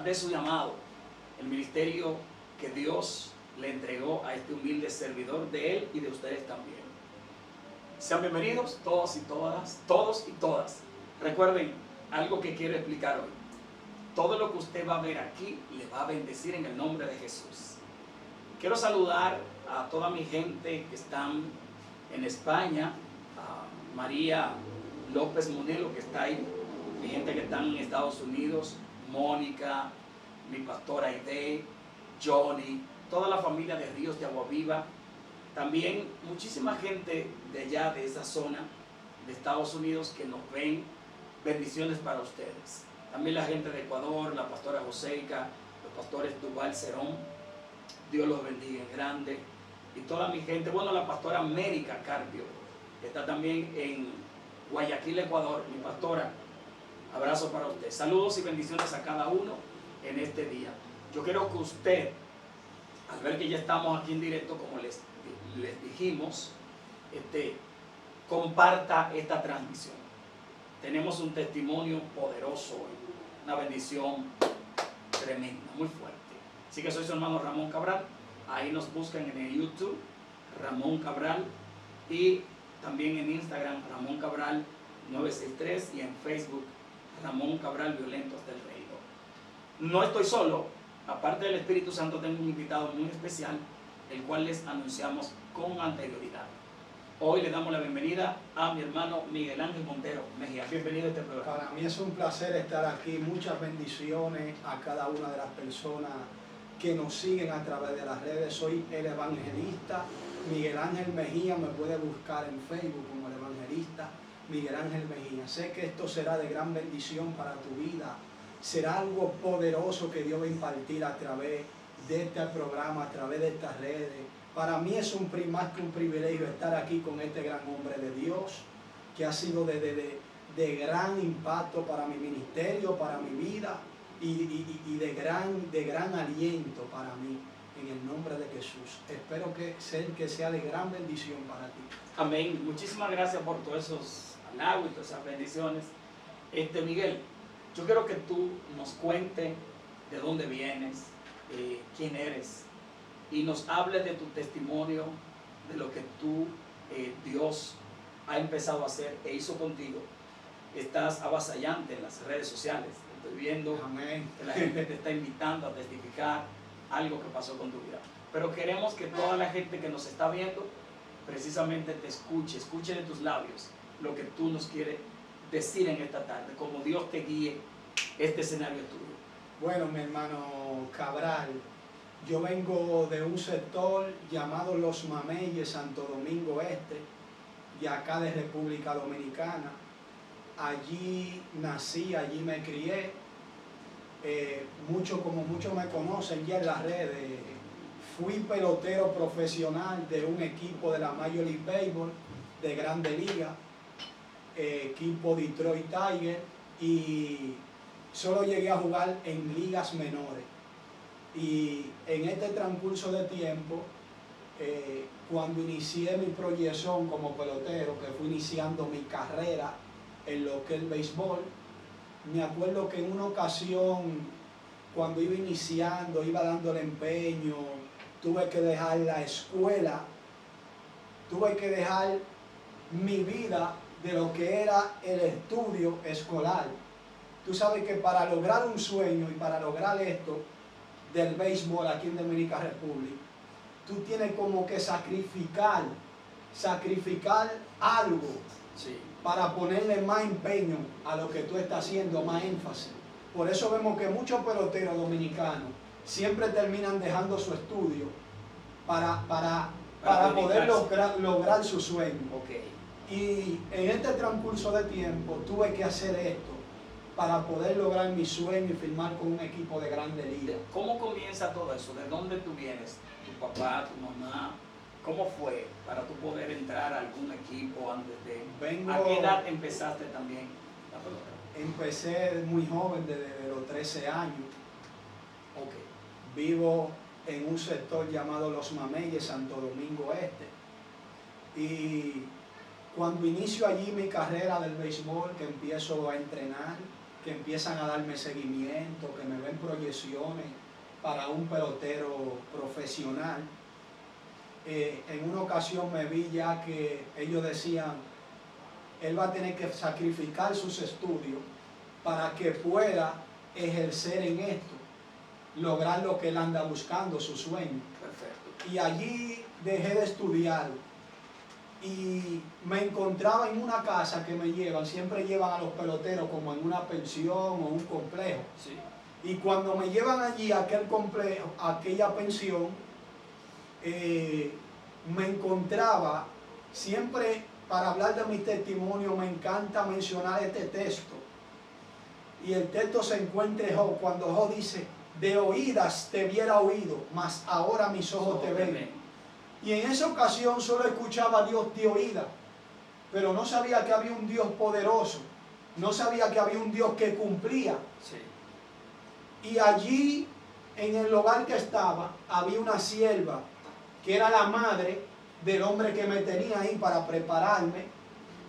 de su llamado, el ministerio que Dios le entregó a este humilde servidor de Él y de ustedes también. Sean bienvenidos todos y todas. Recuerden algo que quiero explicar hoy. Todo lo que usted va a ver aquí le va a bendecir en el nombre de Jesús. Quiero saludar a toda mi gente que están en España, a María López Monelo que está ahí, mi gente que están en Estados Unidos, Mónica, mi pastora Aide, Johnny, toda la familia de Ríos de Agua Viva, también muchísima gente de allá, de esa zona de Estados Unidos que nos ven. Bendiciones para ustedes. También la gente de Ecuador, la pastora Joseica, los pastores Duval Cerón, Dios los bendiga en grande. Y toda mi gente, bueno, la pastora América Carpio, que está también en Guayaquil, Ecuador, mi pastora, abrazo para usted. Saludos y bendiciones a cada uno en este día. Yo quiero que usted, al ver que ya estamos aquí en directo, como les dijimos, comparta esta transmisión. Tenemos un testimonio poderoso hoy, una bendición tremenda, muy fuerte. Así que soy su hermano Ramón Cabral, ahí nos buscan en el YouTube, Ramón Cabral, y también en Instagram, Ramón Cabral 963, y en Facebook, Ramón Cabral Violentos del Reino. No estoy solo, aparte del Espíritu Santo tengo un invitado muy especial, el cual les anunciamos con anterioridad. Hoy le damos la bienvenida a mi hermano Miguel Ángel Montero Mejía. Bienvenido a este programa. Para mí es un placer estar aquí. Muchas bendiciones a cada una de las personas que nos siguen a través de las redes. Soy el evangelista Miguel Ángel Mejía. Me puede buscar en Facebook como el evangelista Miguel Ángel Mejía. Sé que esto será de gran bendición para tu vida. Será algo poderoso que Dios va a impartir a través de este programa, a través de estas redes. Para mí es más que un privilegio estar aquí con este gran hombre de Dios, que ha sido de gran impacto para mi ministerio, para mi vida, y de gran aliento para mí, en el nombre de Jesús. Espero que sea de gran bendición para ti. Amén. Muchísimas gracias por todos esos halagos y todas esas bendiciones. Miguel, yo quiero que tú nos cuentes de dónde vienes, quién eres, y nos hables de tu testimonio, de lo que tú, Dios, ha empezado a hacer e hizo contigo. Estás avasallante en las redes sociales. Estoy viendo Amén. que la gente te está invitando a testificar algo que pasó con tu vida. Pero queremos que toda la gente que nos está viendo precisamente te escuche de tus labios lo que tú nos quieres decir en esta tarde, como Dios te guíe este escenario tuyo. Bueno, mi hermano Cabral, yo vengo de un sector llamado Los Mameyes, Santo Domingo Este, de acá de República Dominicana. Allí nací, allí me crié. Como muchos me conocen ya en las redes, fui pelotero profesional de un equipo de la Major League Baseball de Grande Liga, equipo Detroit Tigers, y solo llegué a jugar en ligas menores. Y en este transcurso de tiempo, cuando inicié mi proyección como pelotero, que fui iniciando mi carrera en lo que es el béisbol, me acuerdo que en una ocasión, cuando iba iniciando, iba dando el empeño, tuve que dejar la escuela, tuve que dejar mi vida de lo que era el estudio escolar. Tú sabes que para lograr un sueño y para lograr esto del béisbol aquí en Dominicana República, tú tienes como que sacrificar algo, Sí. para ponerle más empeño a lo que tú estás haciendo, más énfasis. Por eso vemos que muchos peloteros dominicanos siempre terminan dejando su estudio para poder lograr su sueño. Okay. Y en este transcurso de tiempo tuve que hacer esto para poder lograr mi sueño y firmar con un equipo de Grande Liga. ¿Cómo comienza todo eso? ¿De dónde tú vienes? ¿Tu papá, tu mamá? ¿Cómo fue para tú poder entrar a algún equipo antes de...? ¿A qué edad empezaste también la pelota? Empecé muy joven, desde los 13 años. Okay. Vivo en un sector llamado Los Mameyes, Santo Domingo Este. Y cuando inicio allí mi carrera del béisbol, que empiezo a entrenar, que empiezan a darme seguimiento, que me ven proyecciones para un pelotero profesional. En una ocasión me vi ya que ellos decían, él va a tener que sacrificar sus estudios para que pueda ejercer en esto, lograr lo que él anda buscando, su sueño. Perfecto. Y allí dejé de estudiar y me encontraba en una casa que me llevan, siempre llevan a los peloteros como en una pensión o un complejo. Sí. Y cuando me llevan allí a aquel complejo, a aquella pensión, me encontraba siempre, para hablar de mi testimonio, me encanta mencionar este texto. Y el texto se encuentra en Job, cuando Job dice, de oídas te hubiera oído, mas ahora mis ojos te ven. Y en esa ocasión solo escuchaba a Dios de oídas, pero no sabía que había un Dios poderoso, no sabía que había un Dios que cumplía. Sí. Y allí, en el hogar que estaba, había una sierva, que era la madre del hombre que me tenía ahí para prepararme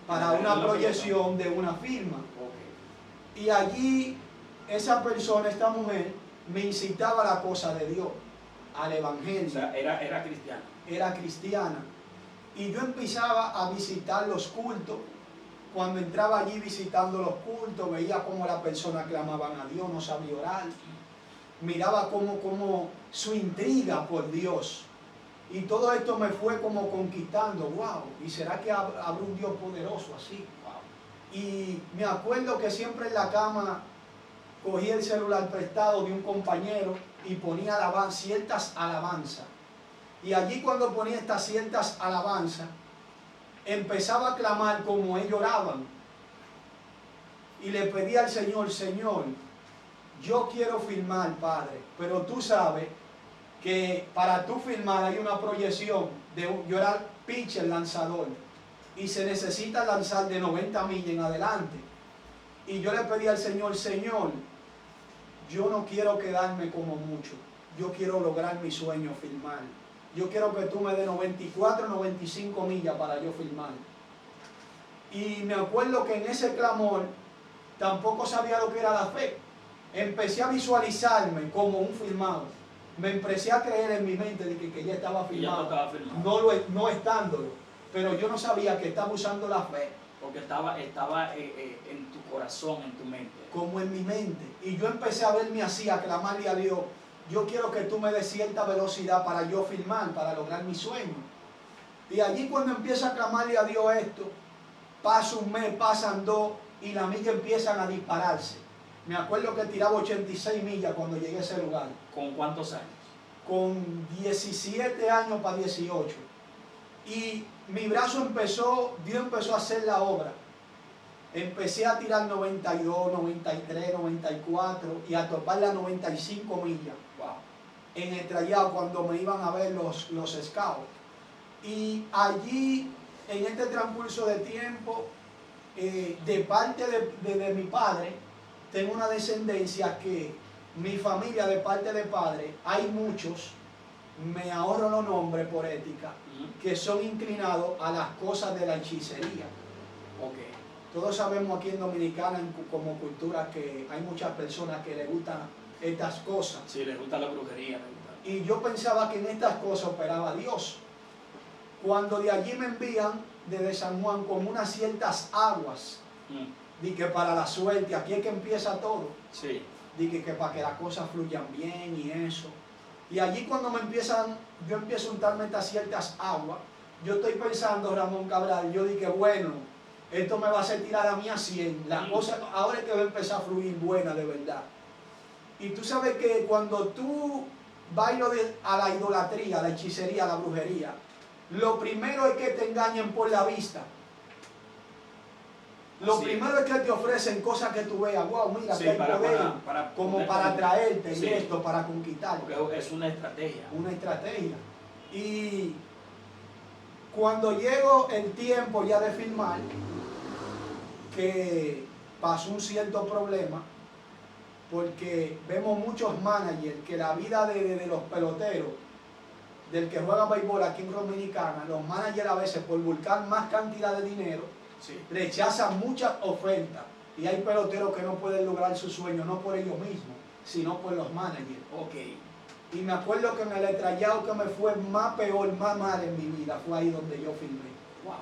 para una proyección de una firma. Okay. Y allí, esa persona, esta mujer, me incitaba a la cosa de Dios, al evangelio. O sea, era cristiana. Era cristiana. Y yo empezaba a visitar los cultos. Cuando entraba allí visitando los cultos, veía cómo las personas clamaban a Dios, no sabía orar. Miraba cómo su intriga por Dios. Y todo esto me fue como conquistando. Wow, ¿y será que habrá un Dios poderoso así? Wow. Y me acuerdo que siempre en la cama cogía el celular prestado de un compañero y ponía ciertas alabanzas. Y allí cuando ponía estas ciertas alabanzas, empezaba a clamar como ellos oraban. Y le pedía al Señor, Señor, yo quiero filmar, Padre, pero tú sabes que para tú filmar hay una proyección yo era pitcher lanzador y se necesita lanzar de 90 millas en adelante. Y yo le pedí al Señor, Señor, yo no quiero quedarme como mucho, yo quiero lograr mi sueño, filmar. Yo quiero que tú me des 94, 95 millas para yo filmar. Y me acuerdo que en ese clamor tampoco sabía lo que era la fe. Empecé a visualizarme como un filmado. Me empecé a creer en mi mente de que ya estaba filmado, no estándolo, pero yo no sabía que estaba usando la fe. Porque estaba en tu corazón, en tu mente. Como en mi mente. Y yo empecé a verme así, a clamarle a Dios, yo quiero que tú me des cierta velocidad para yo filmar, para lograr mi sueño. Y allí cuando empiezo a clamarle a Dios esto, pasa un mes, pasan dos, y las millas empiezan a dispararse. Me acuerdo que tiraba 86 millas cuando llegué a ese lugar. ¿Con cuántos años? Con 17 años para 18. Y mi brazo Dios empezó a hacer la obra. Empecé a tirar 92, 93, 94 y a topar las 95 millas. Wow. En el trayado cuando me iban a ver los scouts. Y allí, en este transcurso de tiempo, de parte de mi padre, tengo una descendencia que mi familia de parte de padre, hay muchos, me ahorro los nombres por ética, que son inclinados a las cosas de la hechicería. Okay. Todos sabemos aquí en Dominicana, como cultura, que hay muchas personas que les gustan estas cosas. Sí, les gusta la brujería. Y yo pensaba que en estas cosas operaba Dios. Cuando de allí me envían desde San Juan con unas ciertas aguas, di que para la suerte, aquí es que empieza todo. Sí. Di que para que las cosas fluyan bien y eso. Y allí cuando yo empiezo a untarme estas ciertas aguas, yo estoy pensando, Ramón Cabral, yo dije, bueno, esto me va a hacer tirar a mí a 100. La cosa ahora es que va a empezar a fluir buena de verdad. Y tú sabes que cuando tú bailas a la idolatría, a la hechicería, a la brujería, lo primero es que te engañen por la vista. Lo primero es que te ofrecen cosas que tú veas, wow, mira, sí, que hay poder, como para atraerte sí, y esto, para conquistar. Porque es una estrategia. Una estrategia. Y cuando llegó el tiempo ya de filmar, que pasó un cierto problema, porque vemos muchos managers que la vida de los peloteros, del que juega béisbol aquí en Dominicana, los managers a veces por buscar más cantidad de dinero, sí, rechazan muchas ofertas. Y hay peloteros que no pueden lograr su sueño, no por ellos mismos, sino por los managers. Ok. Y me acuerdo que en el estrellado que me fue más peor, más mal en mi vida, fue ahí donde yo firmé. Wow.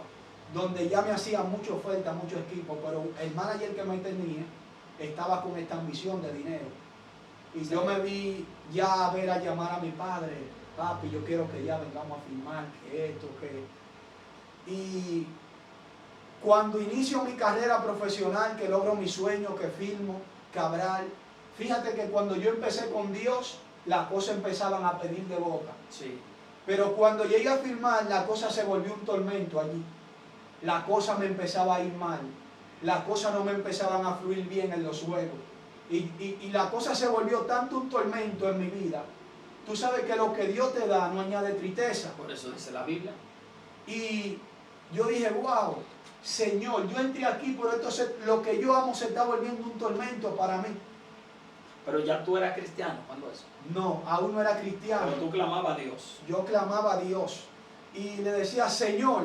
Donde ya me hacía mucha oferta, mucho equipo, pero el manager que me tenía estaba con esta ambición de dinero. Y yo me vi ya a ver a llamar a mi padre, papi, yo quiero que ya vengamos a firmar, que esto, que... Y cuando inicio mi carrera profesional, que logro mi sueño, que firmo, Cabral, fíjate que cuando yo empecé con Dios, las cosas empezaban a pedir de boca. Sí. Pero cuando llegué a firmar, la cosa se volvió un tormento allí. La cosa me empezaba a ir mal. Las cosas no me empezaban a fluir bien en los juegos. Y la cosa se volvió tanto un tormento en mi vida. Tú sabes que lo que Dios te da no añade tristeza. Por eso dice la Biblia. Y yo dije, wow, Señor, yo entré aquí, pero lo que yo amo se está volviendo un tormento para mí. Pero ya tú eras cristiano, ¿cuándo eso? No, aún no era cristiano. Pero tú clamabas a Dios. Yo clamaba a Dios y le decía, Señor,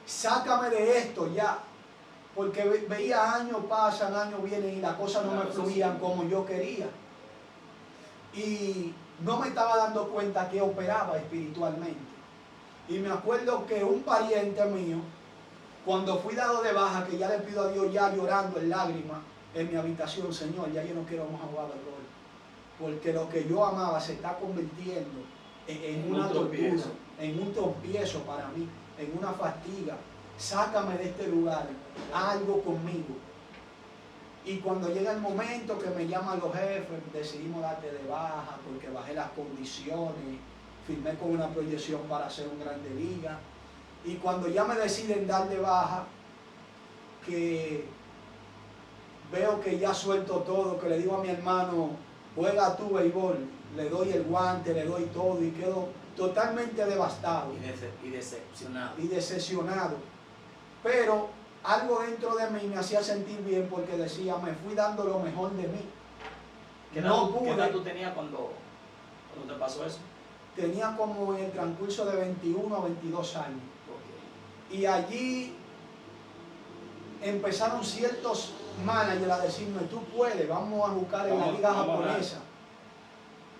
sácame de esto ya. Porque veía años pasan, años vienen y las cosas no me fluían como yo quería. Y no me estaba dando cuenta que operaba espiritualmente. Y me acuerdo que un pariente mío, cuando fui dado de baja, que ya le pido a Dios ya llorando en lágrimas en mi habitación, Señor, ya yo no quiero más jugar de rol. Porque lo que yo amaba se está convirtiendo en una tortura, en un tropiezo para mí, en una fatiga. Sácame de este lugar, algo conmigo. Y cuando llega el momento que me llaman los jefes, decidimos darte de baja porque bajé las condiciones, firmé con una proyección para hacer un Grande Liga. Y cuando ya me deciden dar de baja, que veo que ya suelto todo, que le digo a mi hermano, juega tú béisbol, le doy el guante, le doy todo y quedo totalmente devastado. Y decepcionado. Y decepcionado. Pero algo dentro de mí me hacía sentir bien porque decía, me fui dando lo mejor de mí. ¿Qué edad tú tenías cuando te pasó eso? Tenía como en el transcurso de 21 a 22 años. Okay. Y allí empezaron ciertos managers a decirme, tú puedes, vamos a buscar en la liga japonesa.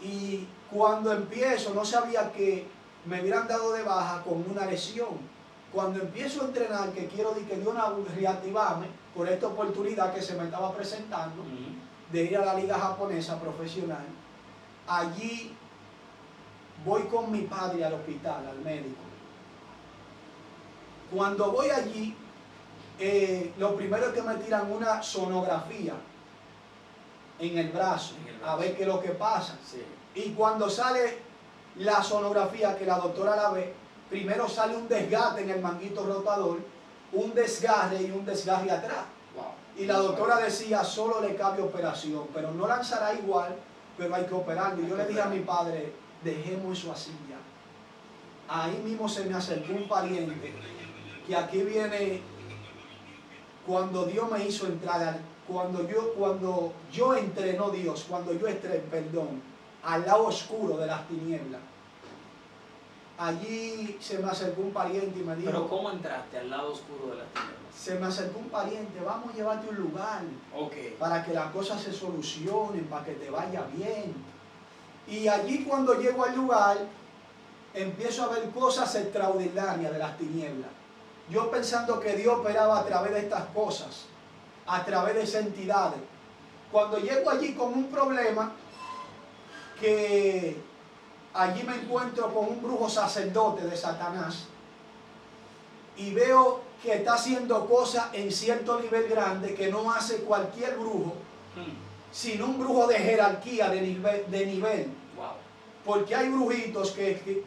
Y cuando empiezo, no sabía que me hubieran dado de baja con una lesión. Cuando empiezo a entrenar, que quiero que Dios reactivarme por esta oportunidad que se me estaba presentando, de ir a la liga japonesa profesional, allí voy con mi padre al hospital, al médico. Cuando voy allí, lo primero es que me tiran una sonografía en el brazo, a ver qué es lo que pasa. Sí. Y cuando sale la sonografía, que la doctora la ve, primero sale un desgaste en el manguito rotador, un desgarre y un desgarre atrás. Wow. Y la doctora decía, solo le cabe operación, pero no lanzará igual, pero hay que operarlo. Y yo le dije a mi padre, dejemos eso así ya. Ahí mismo se me acercó un pariente, que aquí viene, cuando Dios me hizo entrar, cuando yo entré, no Dios, cuando yo entré, perdón, al lado oscuro de las tinieblas. Allí se me acercó un pariente y me dijo... ¿Pero cómo entraste al lado oscuro de las tinieblas? Se me acercó un pariente, vamos a llevarte a un lugar, okay, para que las cosas se solucionen, para que te vaya bien. Y allí cuando llego al lugar, empiezo a ver cosas extraordinarias de las tinieblas. Yo pensando que Dios operaba a través de estas cosas, a través de esas entidades. Cuando llego allí con un problema, que allí me encuentro con un brujo sacerdote de Satanás y veo que está haciendo cosas en cierto nivel grande que no hace cualquier brujo, sino un brujo de jerarquía, de nivel. Wow. Porque hay brujitos que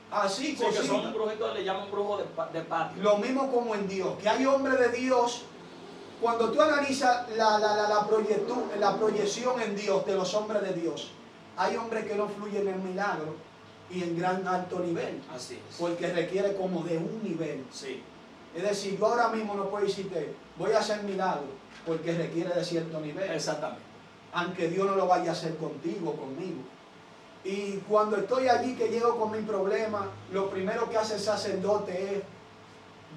así, sí, que son brujitos, le llaman brujo de patio. Lo mismo como en Dios, que hay hombres de Dios. Cuando tú analizas la proyección en Dios de los hombres de Dios, hay hombres que no fluyen en milagro y en gran alto nivel. Así es. Porque requiere como de un nivel. Sí. Es decir, yo ahora mismo no puedo decirte, voy a hacer milagro, porque requiere de cierto nivel. Exactamente. Aunque Dios no lo vaya a hacer contigo, conmigo. Y cuando estoy allí, que llego con mi problema, lo primero que hace el sacerdote es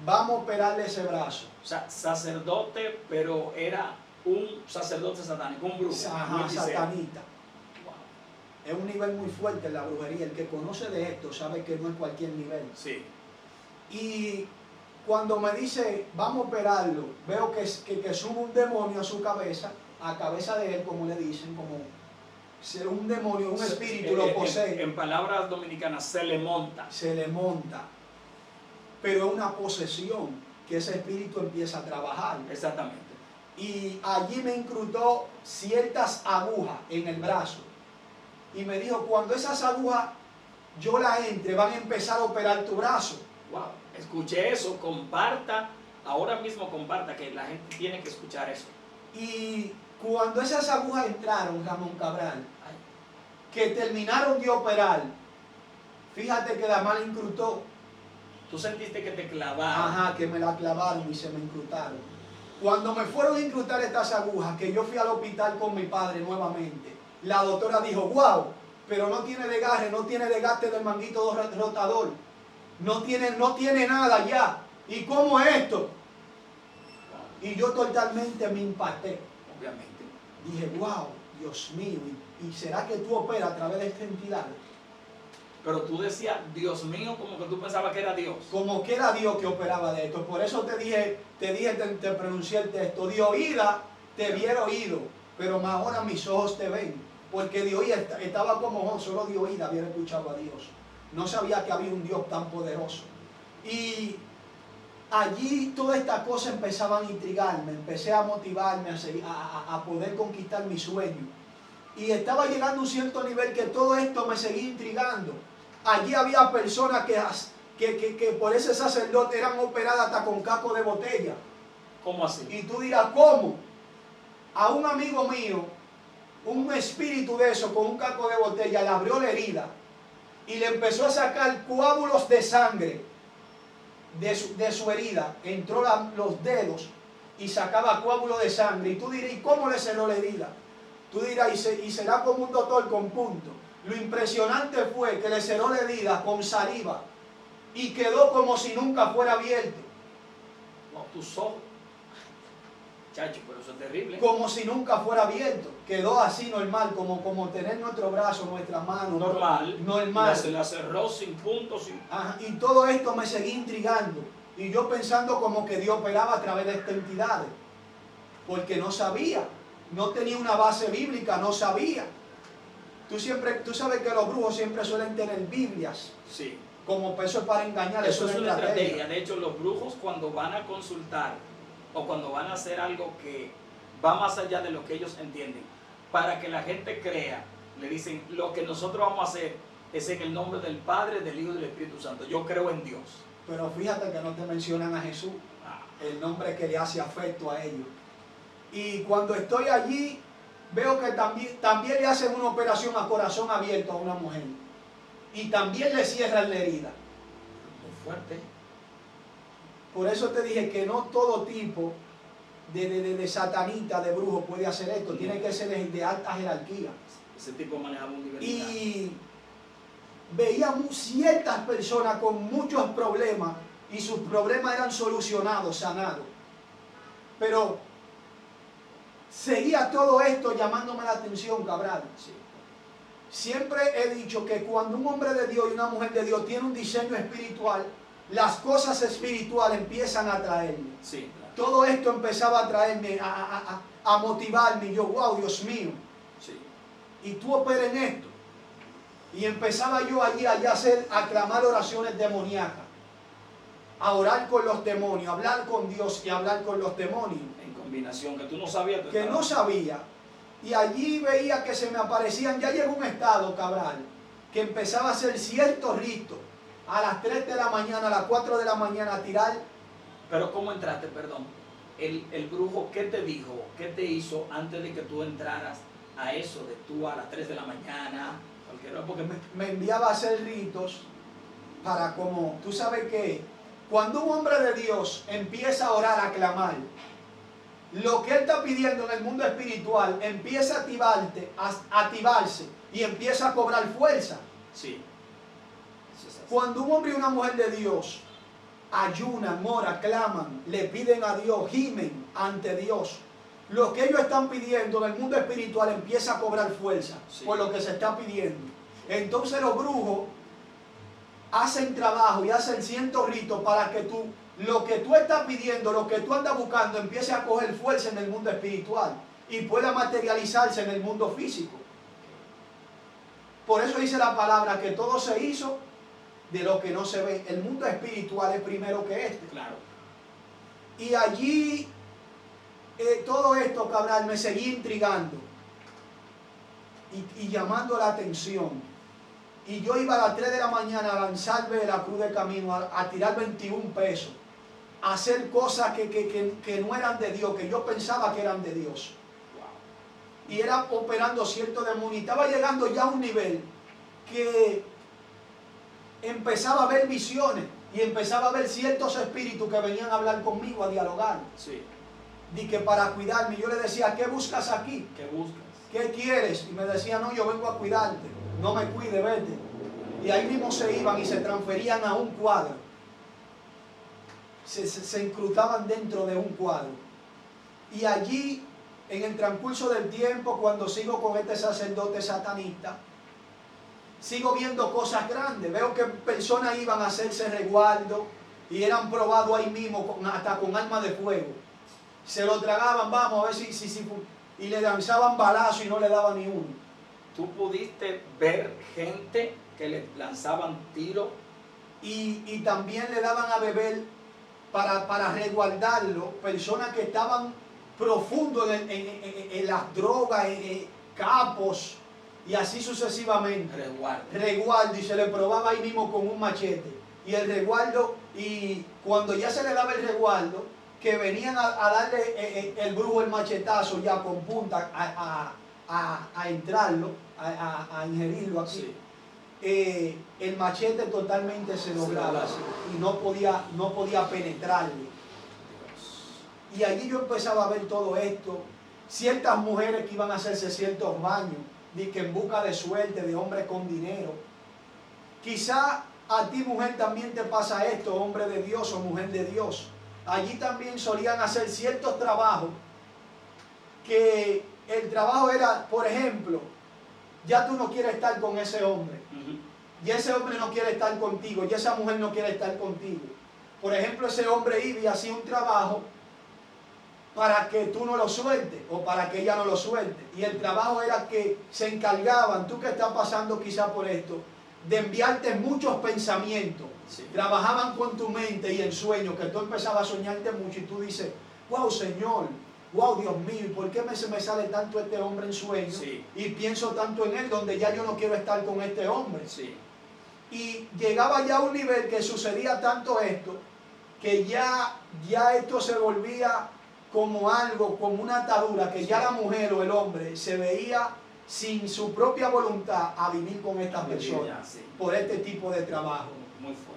vamos a operarle ese brazo. O sea, sacerdote, pero era un sacerdote satánico, un brujo. Ajá, un hechicero. satanita. Wow. Es un nivel muy fuerte en la brujería. El que conoce de esto sabe que no es cualquier nivel. Sí. Y cuando me dice, vamos a operarlo, veo que sube un demonio a su cabeza, a cabeza de él, como le dicen, como un demonio, un espíritu lo posee. En palabras dominicanas, se le monta. Se le monta. Pero es una posesión que ese espíritu empieza a trabajar. Exactamente. Y allí me incrustó ciertas agujas en el brazo. Y me dijo, cuando esas agujas yo las entre, van a empezar a operar tu brazo. Wow. Escuché eso, comparta, ahora mismo comparta, que la gente tiene que escuchar eso. Y cuando esas agujas entraron, Ramón Cabral, Ay. que terminaron de operar, fíjate que la mala incrustó. Tú sentiste que te clavaron. Ajá, que me la clavaron y se me incrustaron. Cuando me fueron a incrustar estas agujas, que yo fui al hospital con mi padre nuevamente, la doctora dijo, wow, pero no tiene desgarre, no tiene desgaste del manguito rotador, no tiene nada ya. ¿Y cómo es esto? Wow. Y yo totalmente me impacté. Obviamente. Dije, wow, Dios mío, ¿y será que tú operas a través de esta entidad? Pero tú decías, Dios mío, como que tú pensabas que era Dios. Como que era Dios que operaba de esto. Por eso te pronuncié el texto. De oída te hubiera oído, pero ahora mis ojos te ven. Porque de oída estaba como solo de oída había escuchado a Dios. No sabía que había un Dios tan poderoso. Y allí todas estas cosas empezaban a intrigarme. Empecé a motivarme a poder conquistar mi sueño. Y estaba llegando a un cierto nivel que todo esto me seguía intrigando. Allí había personas que por ese sacerdote eran operadas hasta con caco de botella. ¿Cómo así? Y tú dirás, ¿cómo? A un amigo mío, un espíritu de eso con un caco de botella le abrió la herida y le empezó a sacar coágulos de sangre de su herida. Entró los dedos y sacaba coágulos de sangre. Y tú dirás, ¿y cómo le cerró la herida? Tú dirás, y será como un doctor con punto. Lo impresionante fue que le cerró la herida con saliva y quedó como si nunca fuera abierto. Wow, tus ojos. Chacho, pero eso es terrible. Como si nunca fuera abierto. Quedó así normal, como tener nuestro brazo, nuestra mano. Normal. Normal. Se la cerró sin puntos. Sin... Ajá, y todo esto me seguía intrigando. Y yo pensando como que Dios operaba a través de estas entidades. Porque no sabía. No tenía una base bíblica, no sabía. Tú sabes que los brujos siempre suelen tener Biblias. Sí. Como peso para engañar. Eso es una estrategia. De hecho, los brujos cuando van a consultar o cuando van a hacer algo que va más allá de lo que ellos entienden, para que la gente crea, le dicen, lo que nosotros vamos a hacer es en el nombre del Padre, del Hijo y del Espíritu Santo. Yo creo en Dios. Pero fíjate que no te mencionan a Jesús, el nombre que le hace afecto a ellos. Y cuando estoy allí, veo que también le hacen una operación a corazón abierto a una mujer. Y también le cierran la herida. Muy fuerte. Por eso te dije que no todo tipo de satanita, de brujo puede hacer esto. Tiene que ser de alta jerarquía. Ese tipo manejaba un nivel. Y veía ciertas personas con muchos problemas y sus problemas eran solucionados, sanados. Pero seguía todo esto llamándome la atención, Cabral. Sí. Siempre he dicho que cuando un hombre de Dios y una mujer de Dios tiene un diseño espiritual, las cosas espirituales empiezan a atraerme. Sí, claro. Todo esto empezaba a atraerme, a motivarme. Y yo, wow, Dios mío. Sí. Y tú operas en esto. Y empezaba yo allí a clamar oraciones demoníacas. A orar con los demonios, a hablar con Dios y hablar con los demonios. En combinación, que tú no sabías. Que no sabía. Y allí veía que se me aparecían, ya llegó un estado, Cabral, que empezaba a hacer ciertos ritos. A las 3 de la mañana, a las 4 de la mañana a tirar. Pero ¿cómo entraste, perdón? El brujo, ¿qué te dijo? ¿Qué te hizo antes de que tú entraras a eso de tú a las 3 de la mañana? Porque me enviaba a hacer ritos para como, tú sabes que cuando un hombre de Dios empieza a orar, a clamar, lo que él está pidiendo en el mundo espiritual empieza a activarse y empieza a cobrar fuerza. Sí. Cuando un hombre y una mujer de Dios ayunan, oran, claman, le piden a Dios, gimen ante Dios. Lo que ellos están pidiendo en el mundo espiritual empieza a cobrar fuerza por lo que se está pidiendo. Entonces los brujos hacen trabajo y hacen ciertos ritos para que lo que tú estás pidiendo, lo que tú andas buscando, empiece a coger fuerza en el mundo espiritual y pueda materializarse en el mundo físico. Por eso dice la palabra que todo se hizo de lo que no se ve. El mundo espiritual es primero que este. Claro. Y allí todo esto, Cabral, me seguía intrigando y llamando la atención. Y yo iba a las 3 de la mañana a lanzarme de la cruz del camino, a tirar 21 pesos, a hacer cosas que no eran de Dios, que yo pensaba que eran de Dios. Y era operando cierto demonio. Y estaba llegando ya a un nivel que empezaba a ver visiones y empezaba a ver ciertos espíritus que venían a hablar conmigo, a dialogar. Sí. Y que para cuidarme, yo le decía, ¿qué buscas aquí? ¿Qué buscas? ¿Qué quieres? Y me decía, no, yo vengo a cuidarte, no me cuide, vete. Y ahí mismo se iban y se transferían a un cuadro. Se incrustaban dentro de un cuadro. Y allí, en el transcurso del tiempo, cuando sigo con este sacerdote satanista, sigo viendo cosas grandes. Veo que personas iban a hacerse resguardo y eran probados ahí mismo, hasta con armas de fuego. Se lo tragaban, vamos a ver si y le lanzaban balazos y no le daban ni uno. ¿Tú pudiste ver gente que le lanzaban tiros? Y también le daban a beber para resguardarlo, personas que estaban profundos en las drogas, capos, y así sucesivamente. Resguardo, y se le probaba ahí mismo con un machete. Y el resguardo, y cuando ya se le daba el resguardo, que venían a darle el brujo el machetazo ya con punta a entrarlo, a ingerirlo aquí. Sí. El machete totalmente se doblaba y no podía penetrarle. Y allí yo empezaba a ver todo esto. Ciertas mujeres que iban a hacerse ciertos baños, de que en busca de suerte, de hombres con dinero. Quizá a ti, mujer, también te pasa esto, hombre de Dios o mujer de Dios. Allí también solían hacer ciertos trabajos, que el trabajo era, por ejemplo, ya tú no quieres estar con ese hombre, y ese hombre no quiere estar contigo, y esa mujer no quiere estar contigo. Por ejemplo, ese hombre iba y hacía un trabajo para que tú no lo sueltes, o para que ella no lo suelte. Y el trabajo era que se encargaban, tú que estás pasando quizá por esto, de enviarte muchos pensamientos. Sí. Trabajaban con tu mente y en sueños, que tú empezabas a soñarte mucho y tú dices, wow, Señor, wow, Dios mío, ¿y por qué se me sale tanto este hombre en sueños? Sí. Y pienso tanto en él, donde ya yo no quiero estar con este hombre. Sí. Y llegaba ya a un nivel que sucedía tanto esto, que ya esto se volvía como algo, como una atadura, que ya la mujer o el hombre se veía sin su propia voluntad a vivir con estas personas, sí, por este tipo de trabajo. Muy fuerte.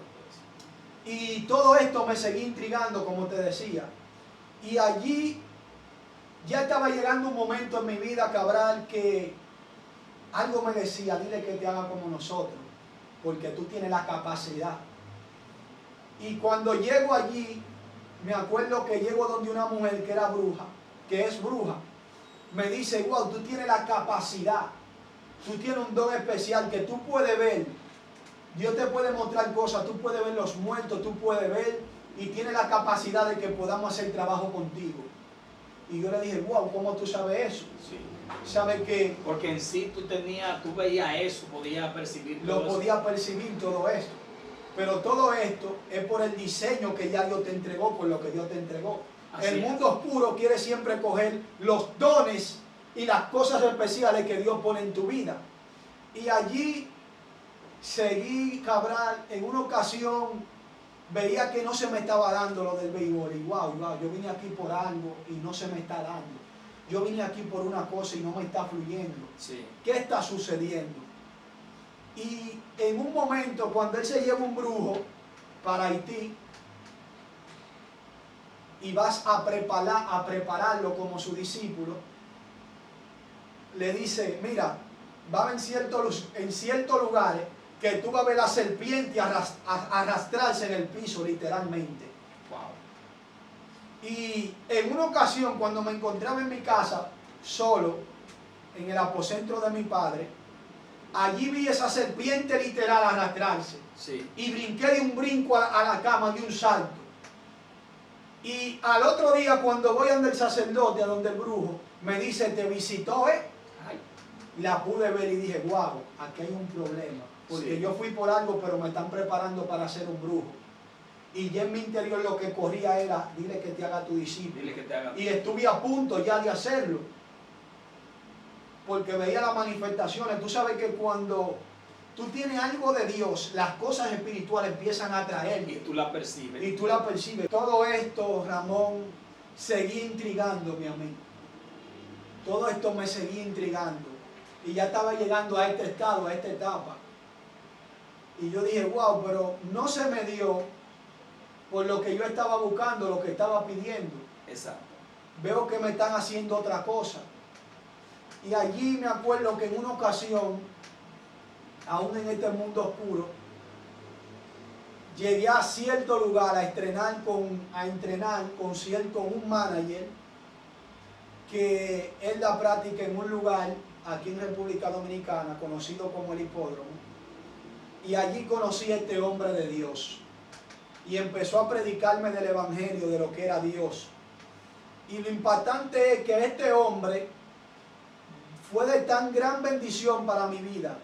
Y todo esto me seguía intrigando, como te decía. Y allí ya estaba llegando un momento en mi vida, Cabral, que algo me decía, dile que te haga como nosotros, porque tú tienes la capacidad. Y cuando llego allí, me acuerdo que llego donde una mujer que era bruja, que es bruja, me dice, wow, tú tienes la capacidad, tú tienes un don especial que tú puedes ver. Dios te puede mostrar cosas, tú puedes ver los muertos, tú puedes ver, y tienes la capacidad de que podamos hacer trabajo contigo. Y yo le dije, wow, ¿cómo tú sabes eso? Sí. ¿Sabes que? Porque en sí tú veías eso, podías percibir todo eso. Podía percibir todo esto. Pero todo esto es por el diseño que ya Dios te entregó, por lo que Dios te entregó. El mundo oscuro quiere siempre coger los dones y las cosas especiales que Dios pone en tu vida. Y allí seguí, Cabral, en una ocasión veía que no se me estaba dando lo del béisbol. Y wow, yo vine aquí por algo y no se me está dando. Yo vine aquí por una cosa y no me está fluyendo. Sí. ¿Qué está sucediendo? Y en un momento, cuando él se lleva un brujo para Haití, y vas a prepararlo como su discípulo, le dice, mira, va en ciertos lugares que tú vas a ver la serpiente arrastrarse en el piso, literalmente. Wow. Y en una ocasión, cuando me encontraba en mi casa, solo, en el aposento de mi padre, allí vi esa serpiente literal arrastrarse. Sí. Y brinqué de un brinco a la cama, de un salto. Y al otro día, cuando voy a donde el sacerdote, a donde el brujo, me dice, ¿te visitó, Ay. La pude ver y dije, wow, aquí hay un problema. Porque Sí. yo fui por algo, pero me están preparando para ser un brujo. Y ya en mi interior lo que corría era, dile que te haga tu discípulo. Dile que te haga. Y estuve a punto ya de hacerlo. Porque veía las manifestaciones. Tú sabes que cuando tú tienes algo de Dios, las cosas espirituales empiezan a atraer. Y tú la percibes. Y tú la percibes. Todo esto, Ramón, seguía intrigándome a mí. Todo esto me seguía intrigando. Y ya estaba llegando a este estado, a esta etapa. Y yo dije, wow, pero no se me dio por lo que yo estaba buscando, lo que estaba pidiendo. Exacto. Veo que me están haciendo otra cosa. Y allí me acuerdo que en una ocasión, aún en este mundo oscuro, llegué a cierto lugar a entrenar con un manager que él da práctica en un lugar aquí en República Dominicana conocido como el Hipódromo, y allí conocí a este hombre de Dios y empezó a predicarme del evangelio, de lo que era Dios. Y lo impactante es que este hombre fue de tan gran bendición para mi vida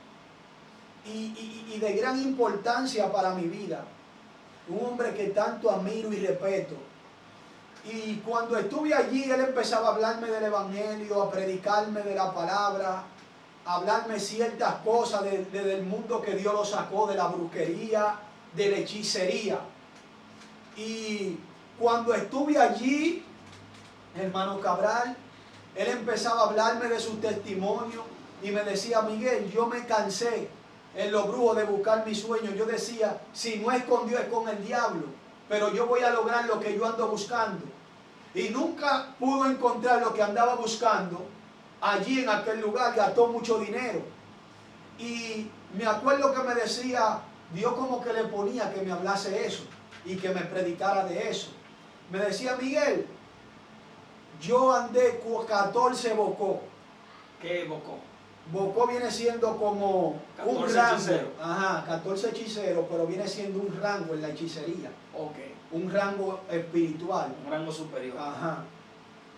y de gran importancia para mi vida. Un hombre que tanto admiro y respeto. Y cuando estuve allí, él empezaba a hablarme del evangelio, a predicarme de la palabra, a hablarme ciertas cosas del mundo que Dios lo sacó, de la brujería, de la hechicería. Y cuando estuve allí, hermano Cabral, él empezaba a hablarme de su testimonio y me decía, Miguel, yo me cansé en los brujos de buscar mi sueño. Yo decía, si no es con Dios, es con el diablo. Pero yo voy a lograr lo que yo ando buscando. Y nunca pudo encontrar lo que andaba buscando allí en aquel lugar. Gastó mucho dinero. Y me acuerdo que me decía, Dios como que le ponía que me hablase eso y que me predicara de eso. Me decía, Miguel, yo andé 14 bocó. ¿Qué bocó? Bocó viene siendo como 14 un rango. hechiceros. Ajá, 14 hechiceros, pero viene siendo un rango en la hechicería. Ok. Un rango espiritual. Un rango superior. Ajá.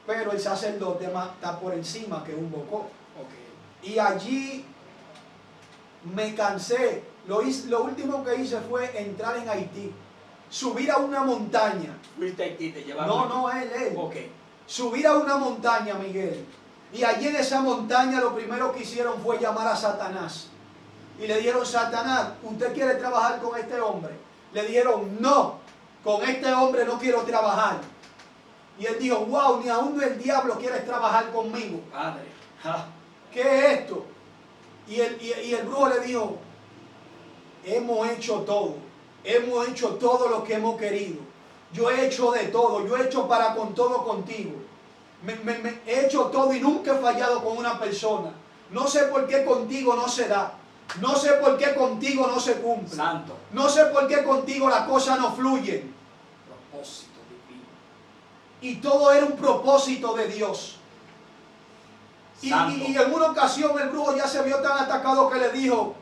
Pero el sacerdote está por encima que un bocó. Ok. Y allí me cansé. Lo último que hice fue entrar en Haití. Subir a una montaña. Fuiste a Haití, te llevaron. No, él. Ok. Subir a una montaña, Miguel. Y allí en esa montaña lo primero que hicieron fue llamar a Satanás. Y le dijeron, Satanás, ¿usted quiere trabajar con este hombre? Le dijeron, no, con este hombre no quiero trabajar. Y él dijo, wow, ni aún el diablo quiere trabajar conmigo. Padre. Ja. ¿Qué es esto? Y el brujo le dijo, hemos hecho todo lo que hemos querido. Yo he hecho de todo, yo he hecho para con todo contigo. He hecho todo y nunca he fallado con una persona. No sé por qué contigo no se da. No sé por qué contigo no se cumple. Santo. No sé por qué contigo las cosas no fluyen. Propósito divino. Y todo era un propósito de Dios. Y en una ocasión el brujo ya se vio tan atacado que le dijo,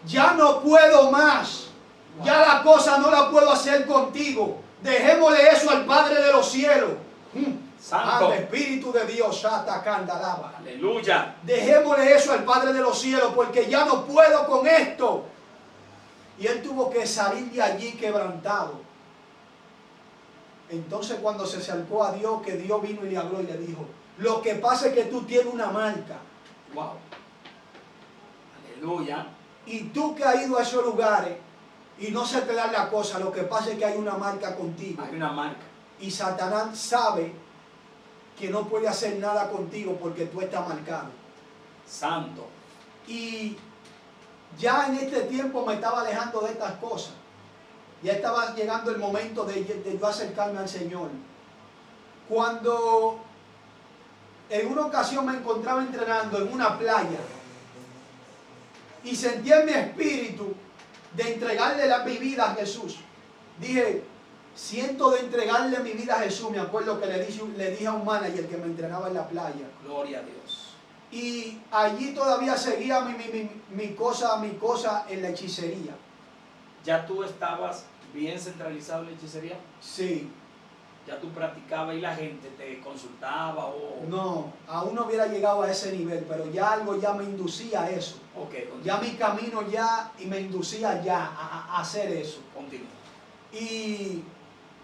ya no puedo más. Wow. Ya la cosa no la puedo hacer contigo. Dejémosle eso al Padre de los cielos. Santo. Al Espíritu de Dios, Shatacandalaba. Aleluya. Dejémosle eso al Padre de los cielos porque ya no puedo con esto. Y él tuvo que salir de allí quebrantado. Entonces cuando se acercó a Dios, que Dios vino y le habló y le dijo, lo que pasa es que tú tienes una marca. Wow. Aleluya. Y tú que has ido a esos lugares y no se te da la cosa, lo que pasa es que hay una marca contigo. Hay una marca. Y Satanás sabe que no puede hacer nada contigo porque tú estás marcado. Santo. Y ya en este tiempo me estaba alejando de estas cosas. Ya estaba llegando el momento de yo acercarme al Señor. Cuando en una ocasión me encontraba entrenando en una playa y sentí en mi espíritu de entregarle mi vida a Jesús. Dije, siento de entregarle mi vida a Jesús. Me acuerdo que le dije a un manager que me entrenaba en la playa. Gloria a Dios. Y allí todavía seguía mi cosa en la hechicería. ¿Ya tú estabas bien centralizado en la hechicería? Sí. ¿Ya tú practicabas y la gente te consultaba o...? No, aún no hubiera llegado a ese nivel, pero ya algo ya me inducía a eso. Okay, ya mi camino ya, y me inducía ya a hacer eso. Continúa. Y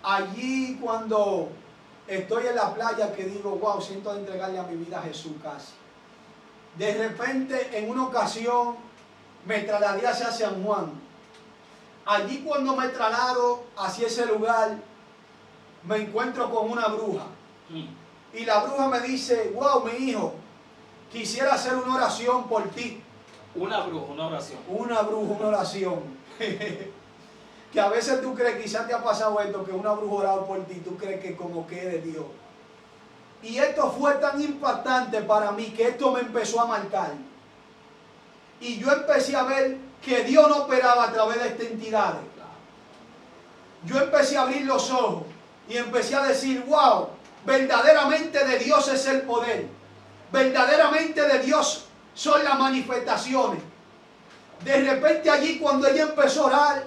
allí cuando estoy en la playa que digo, wow, siento de entregarle a mi vida a Jesús casi. De repente, en una ocasión, me trasladé hacia San Juan. Allí cuando me traslado hacia ese lugar, me encuentro con una bruja. Y la bruja me dice, wow, mi hijo, quisiera hacer una oración por ti. Una bruja, una oración. Una bruja, una oración. Que a veces tú crees, quizás te ha pasado esto, que una bruja orado por ti, tú crees que como que es de Dios. Y esto fue tan impactante para mí que esto me empezó a marcar. Y yo empecé a ver que Dios no operaba a través de estas entidades. Yo empecé a abrir los ojos y empecé a decir, wow, verdaderamente de Dios es el poder. Verdaderamente de Dios son las manifestaciones. De repente allí cuando ella empezó a orar,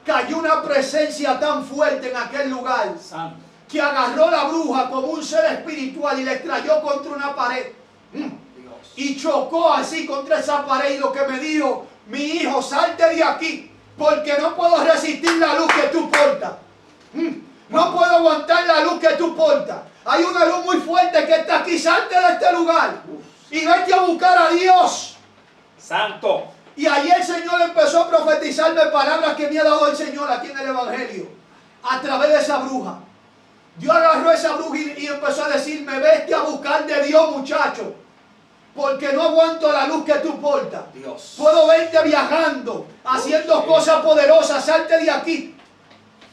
cayó una presencia tan fuerte en aquel lugar. Santo. Que agarró la bruja como un ser espiritual y le estrelló contra una pared. Dios. Y chocó así contra esa pared y lo que me dijo, mi hijo, salte de aquí, porque no puedo resistir la luz que tú portas. No puedo aguantar la luz que tú portas. Hay una luz muy fuerte que está aquí, salte de este lugar. Y vete a buscar a Dios. Santo. Y ahí el Señor empezó a profetizarme palabras que me ha dado el Señor aquí en el Evangelio. A través de esa bruja. Dios agarró a esa bruja y empezó a decirme, vete a buscar de Dios, muchacho. Porque no aguanto la luz que tú portas. Dios. Puedo verte viajando, haciendo cosas poderosas. Salte de aquí.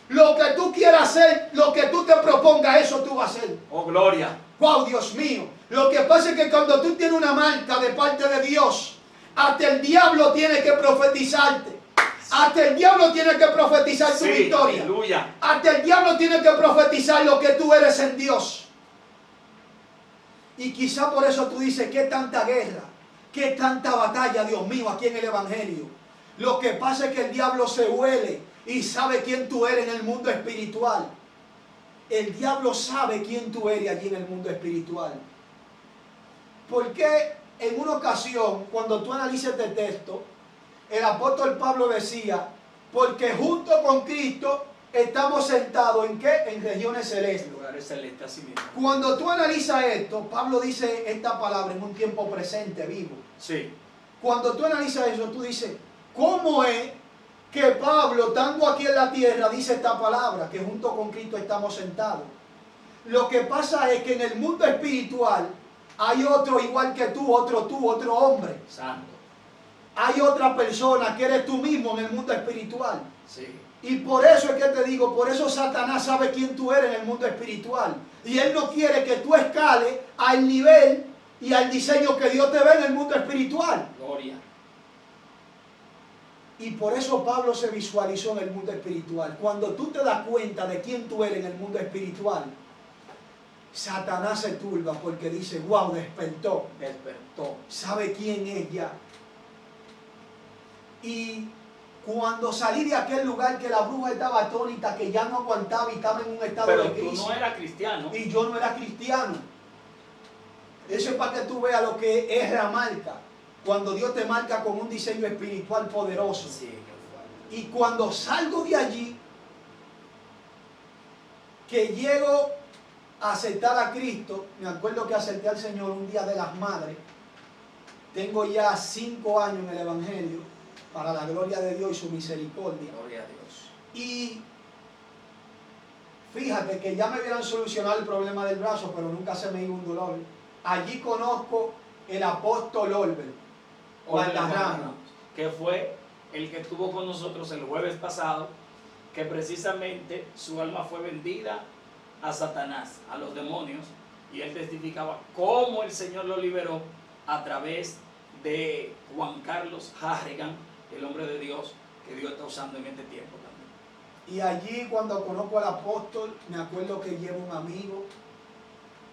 Lo que tú quieras hacer, lo que tú te propongas, eso tú vas a hacer. Oh, gloria. Wow, Dios mío. Lo que pasa es que cuando tú tienes una marca de parte de Dios, hasta el diablo tiene que profetizarte. Hasta el diablo tiene que profetizar tu victoria. Aleluya. Hasta el diablo tiene que profetizar lo que tú eres en Dios. Y quizá por eso tú dices, qué tanta guerra, qué tanta batalla, Dios mío, aquí en el Evangelio. Lo que pasa es que el diablo se huele y sabe quién tú eres en el mundo espiritual. El diablo sabe quién tú eres allí en el mundo espiritual. Porque en una ocasión, cuando tú analices este texto, el apóstol Pablo decía, porque junto con Cristo estamos sentados ¿en qué? En regiones celestes. Lugares celestes, así mismo. Cuando tú analizas esto, Pablo dice esta palabra en un tiempo presente, vivo. Sí. Cuando tú analizas eso, tú dices, ¿cómo es que Pablo, estando aquí en la tierra, dice esta palabra, que junto con Cristo estamos sentados? Lo que pasa es que en el mundo espiritual hay otro igual que tú, otro hombre. Santo. Hay otra persona que eres tú mismo en el mundo espiritual. Sí. Y por eso es que te digo, por eso Satanás sabe quién tú eres en el mundo espiritual. Y él no quiere que tú escales al nivel y al diseño que Dios te ve en el mundo espiritual. Gloria. Y por eso Pablo se visualizó en el mundo espiritual. Cuando tú te das cuenta de quién tú eres en el mundo espiritual, Satanás se turba porque dice, wow, despertó. Despertó. Sabe quién es ya. Y cuando salí de aquel lugar que la bruja estaba atónita, que ya no aguantaba y estaba en un estado Pero de crisis. tú no eras cristiano. Y yo no era cristiano. Eso es para que tú veas lo que es la marca. Cuando Dios te marca con un diseño espiritual poderoso. Sí, qué Y cuando salgo de allí, que llego a aceptar a Cristo, me acuerdo que acepté al Señor un día de las madres. Tengo ya 5 años en el Evangelio, para la gloria de Dios y su misericordia. Gloria a Dios. Y fíjate que ya me hubieran solucionado el problema del brazo, pero nunca se me iba un dolor. Allí conozco el apóstol Olver, Valderrama, que fue el que estuvo con nosotros el jueves pasado, que precisamente su alma fue vendida a Satanás, a los demonios, y él testificaba cómo el Señor lo liberó a través de Juan Carlos Harrigan, el hombre de Dios, que Dios está usando en este tiempo también. Y allí cuando conozco al apóstol, me acuerdo que llevo un amigo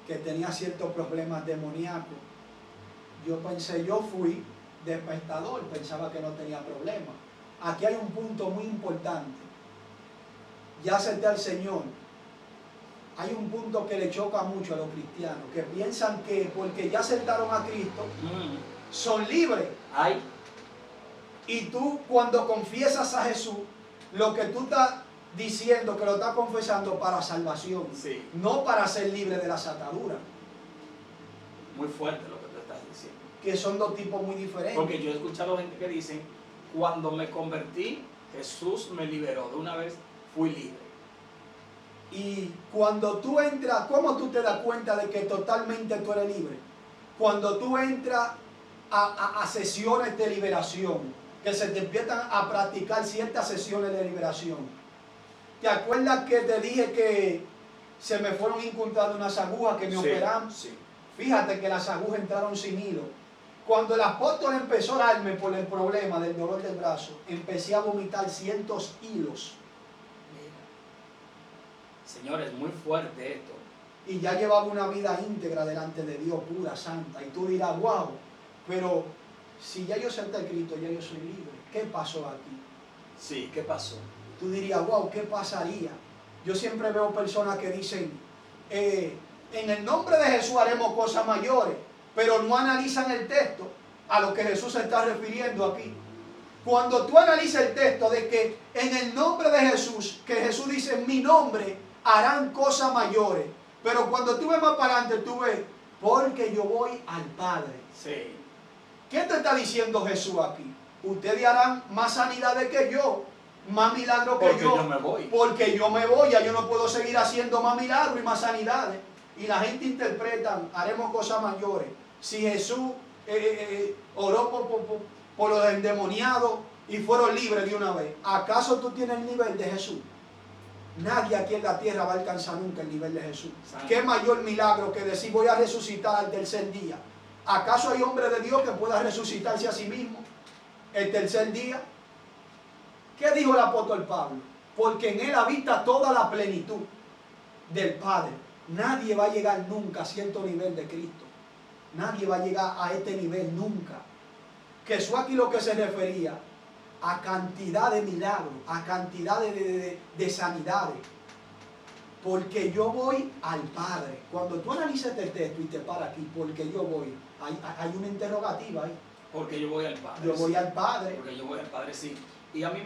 que tenía ciertos problemas demoníacos. Yo fui despistador, pensaba que no tenía problemas. Aquí hay un punto muy importante. Ya acepté al Señor. Hay un punto que le choca mucho a los cristianos, que piensan que porque ya aceptaron a Cristo, son libres. Ay. Y tú cuando confiesas a Jesús, lo que tú estás diciendo, que lo estás confesando para salvación, Sí. no para ser libre de las ataduras. Muy fuerte lo que tú estás diciendo. Que son dos tipos muy diferentes. Porque yo he escuchado gente que dicen, cuando me convertí, Jesús me liberó. De una vez fui libre. Y cuando tú entras, ¿cómo tú te das cuenta de que totalmente tú eres libre? Cuando tú entras a sesiones de liberación, que se te empiezan a practicar ciertas sesiones de liberación. ¿Te acuerdas que te dije que se me fueron incultando unas agujas que me operaron? Sí. Fíjate que las agujas entraron sin hilo. Cuando el apóstol empezó a darme por el problema del dolor del brazo, empecé a vomitar cientos hilos. Señores, muy fuerte esto. Y ya llevaba una vida íntegra delante de Dios, pura, santa. Y tú dirás, wow, pero si ya yo acepté a Cristo, ya yo soy libre. ¿Qué pasó aquí? Sí, ¿qué pasó? Tú dirías, wow, ¿qué pasaría? Yo siempre veo personas que dicen, en el nombre de Jesús haremos cosas mayores, pero no analizan el texto a lo que Jesús se está refiriendo aquí. Cuando tú analizas el texto de que en el nombre de Jesús, que Jesús dice, en mi nombre harán cosas mayores, pero cuando tú ves más para adelante, tú ves, porque yo voy al Padre. Sí. ¿Qué te está diciendo Jesús aquí? Ustedes harán más sanidades que yo, más milagros que Porque yo me voy. Porque yo me voy, ya yo no puedo seguir haciendo más milagros y más sanidades. Y la gente interpreta, haremos cosas mayores. Si Jesús oró por los endemoniados y fueron libres de una vez, ¿acaso tú tienes el nivel de Jesús? Nadie aquí en la tierra va a alcanzar nunca el nivel de Jesús. Santo. ¿Qué mayor milagro que decir voy a resucitar al tercer día? ¿Acaso hay hombre de Dios que pueda resucitarse a sí mismo el tercer día? ¿Qué dijo el apóstol Pablo? Porque en él habita toda la plenitud del Padre. Nadie va a llegar nunca a cierto nivel de Cristo. Nadie va a llegar a este nivel nunca. Jesús aquí lo que se refería a cantidad de milagros, a cantidad de sanidades. Porque yo voy al Padre. Cuando tú analizas este texto y te paras aquí, porque yo voy, hay una interrogativa ahí. Porque yo voy al Padre. Yo voy sí. al Padre. Porque yo voy al Padre, sí. Y a mí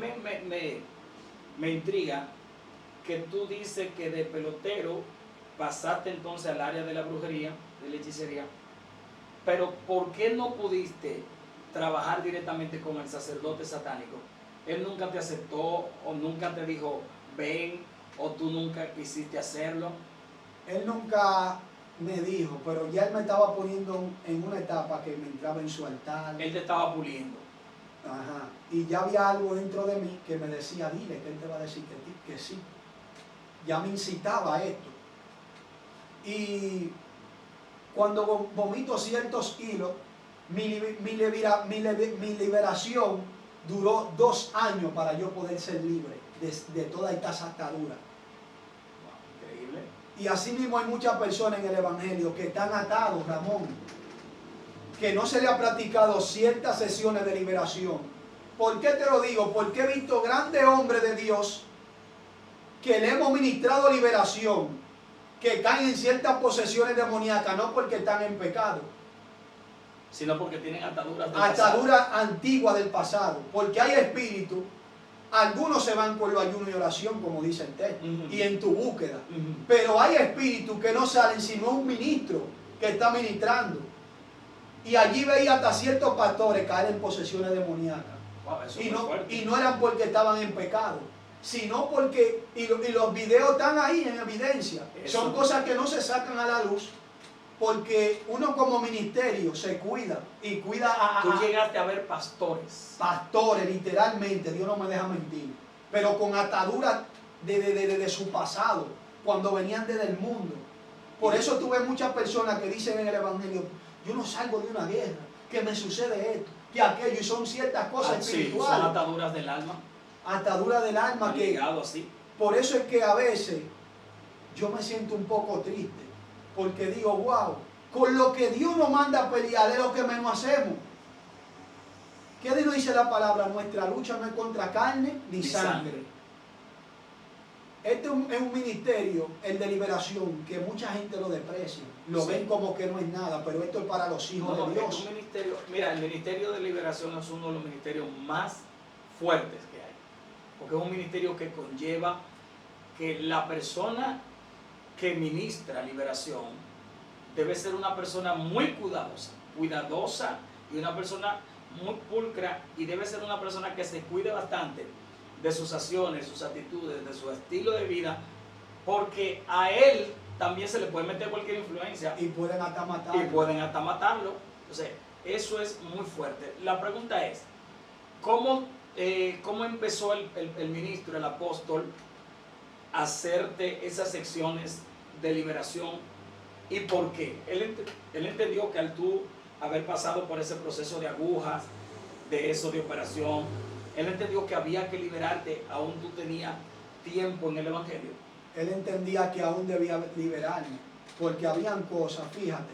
me intriga que tú dices que de pelotero pasaste entonces al área de la brujería, de la hechicería. Pero ¿por qué no pudiste trabajar directamente con el sacerdote satánico? Él nunca te aceptó o nunca te dijo ven, o tú nunca quisiste hacerlo. Él nunca me dijo, pero ya él me estaba poniendo en una etapa que me entraba en su altar. Él te estaba puliendo. Ajá. Y ya había algo dentro de mí que me decía, dile que él te va a decir que sí. Ya me incitaba a esto. Y cuando vomito ciertos hilos, mi liberación duró 2 años para yo poder ser libre de toda esta atadura. Wow, increíble. Y así mismo hay muchas personas en el Evangelio que están atados, Ramón, que no se le ha practicado ciertas sesiones de liberación. ¿Por qué te lo digo? Porque he visto grandes hombres de Dios que le hemos ministrado liberación, que caen en ciertas posesiones demoníacas, no porque están en pecado, Sino porque tienen ataduras del ataduras antiguas del pasado, porque hay espíritus. Algunos se van con lo ayuno y oración, como dice el texto, y en tu búsqueda. Pero hay espíritus que no salen sino un ministro que está ministrando. Y allí veía hasta ciertos pastores caer en posesiones demoníacas. Wow, eso Y es muy fuerte. no eran porque estaban en pecado, sino porque, y los videos están ahí en evidencia. Eso. Son cosas que no se sacan a la luz, porque uno como ministerio se cuida y cuida Tú llegaste a ver pastores. pastores, literalmente, Dios no me deja mentir, pero con ataduras de su pasado, cuando venían desde el mundo. Por eso tú ves muchas personas que dicen en el Evangelio, yo no salgo de una guerra, que me sucede esto, que aquello, y son ciertas cosas Sí, espirituales. son ataduras del alma. atadura del alma, que ligado así. por eso es que a veces yo me siento un poco triste, porque digo, wow, con lo que Dios nos manda a pelear es lo que menos hacemos. ¿Qué dice la palabra? Nuestra lucha no es contra carne ni sangre. Este es un ministerio, el de liberación, que mucha gente lo deprecia, lo ven como que no es nada, pero esto es para los hijos de Dios. Es un ministerio, mira, el ministerio de liberación es uno de los ministerios más fuertes que hay, porque es un ministerio que conlleva que la persona que ministra liberación debe ser una persona muy cuidadosa y una persona muy pulcra, y debe ser una persona que se cuide bastante de sus acciones, sus actitudes, de su estilo de vida, porque a él también se le puede meter cualquier influencia y pueden hasta matarlo. Entonces, eso es muy fuerte. La pregunta es, ¿cómo empezó el ministro, el apóstol, a hacerte esas secciones de liberación y por qué? Él entendió que al tú haber pasado por ese proceso de agujas, de eso de operación, él entendió que había que liberarte, aún tú tenías tiempo en el Evangelio. Él entendía que aún debía liberarme, porque habían cosas, fíjate,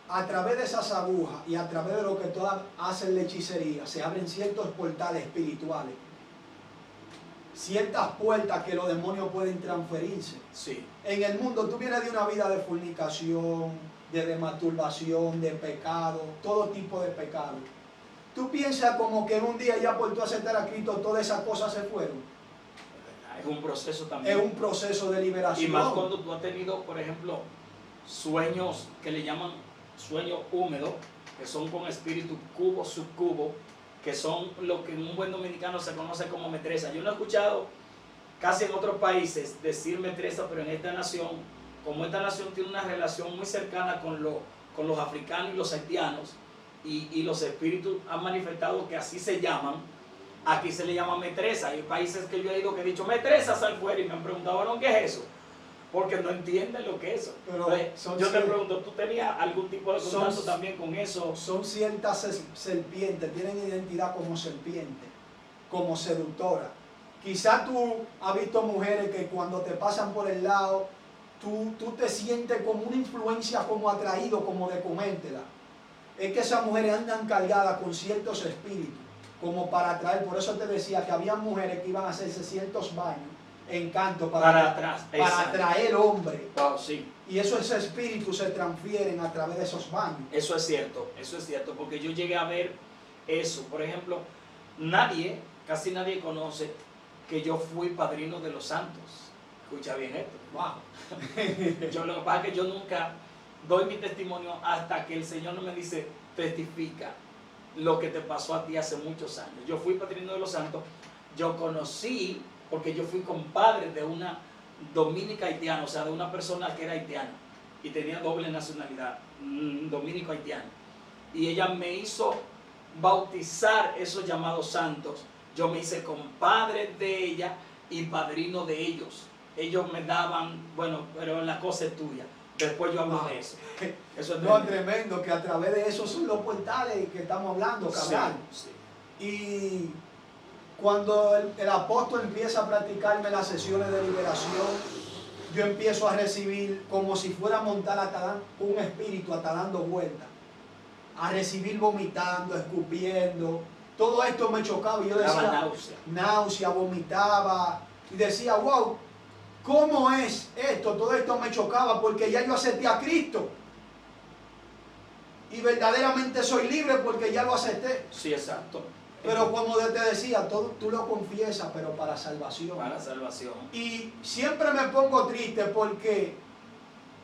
a través de esas agujas y a través de lo que todas hacen la hechicería, se abren ciertos portales espirituales, ciertas puertas que los demonios pueden transferirse. Sí. En el mundo tú vienes de una vida de fornicación, de masturbación, de pecado, todo tipo de pecado. ¿Tú piensas como que en un día ya por tú aceptar a Cristo todas esas cosas se fueron? Es un proceso también. Es un proceso de liberación. Y más cuando tú has tenido, por ejemplo, sueños que le llaman sueños húmedos, que son con espíritu cubo, subcubo, que son lo que en un buen dominicano se conoce como metresa. Yo no he escuchado casi en otros países decir metresa, pero en esta nación, como esta nación tiene una relación muy cercana con los africanos y los haitianos, y los espíritus han manifestado que así se llaman, aquí se le llama metresa. Hay países que yo he ido que he dicho metresa, sal fuera, y me han preguntado, bueno, ¿qué es eso? Porque no entienden lo que es eso. Pero yo te pregunto, ¿tú tenías algún tipo de contacto también con eso? Son ciertas serpientes, tienen identidad como serpiente, como seductora. Quizás tú has visto mujeres que cuando te pasan por el lado, tú te sientes como una influencia, como atraído, como de comértela. Es que esas mujeres andan cargadas con ciertos espíritus, como para atraer. Por eso te decía que había mujeres que iban a hacerse ciertos baños, encanto, para atraer hombre. Wow, sí. Y esos espíritus se transfieren a través de esos baños. Eso es cierto, porque yo llegué a ver eso. Por ejemplo, casi nadie conoce que yo fui padrino de los santos. Escucha bien esto. Wow. Lo que pasa es que yo nunca doy mi testimonio hasta que el Señor no me dice, testifica lo que te pasó a ti hace muchos años. Yo fui padrino de los santos, yo conocí, porque yo fui compadre de una dominica haitiana, o sea, de una persona que era haitiana y tenía doble nacionalidad, dominico haitiano. Y ella me hizo bautizar esos llamados santos. Yo me hice compadre de ella y padrino de ellos. Ellos me daban, bueno, pero la cosa es tuya. Después yo hablo de eso. Eso es tremendo, que a través de eso son los portales que estamos hablando, cabrón. Sí. Y cuando el apóstol empieza a practicarme las sesiones de liberación, yo empiezo a recibir como si fuera a montar un espíritu hasta dando vueltas, a recibir vomitando, escupiendo. Todo esto me chocaba y yo decía, náusea, vomitaba y decía, wow, ¿cómo es esto? Todo esto me chocaba porque ya yo acepté a Cristo y verdaderamente soy libre porque ya lo acepté. Sí, exacto. Pero como te decía, tú lo confiesas, pero para salvación. Para salvación. Y siempre me pongo triste porque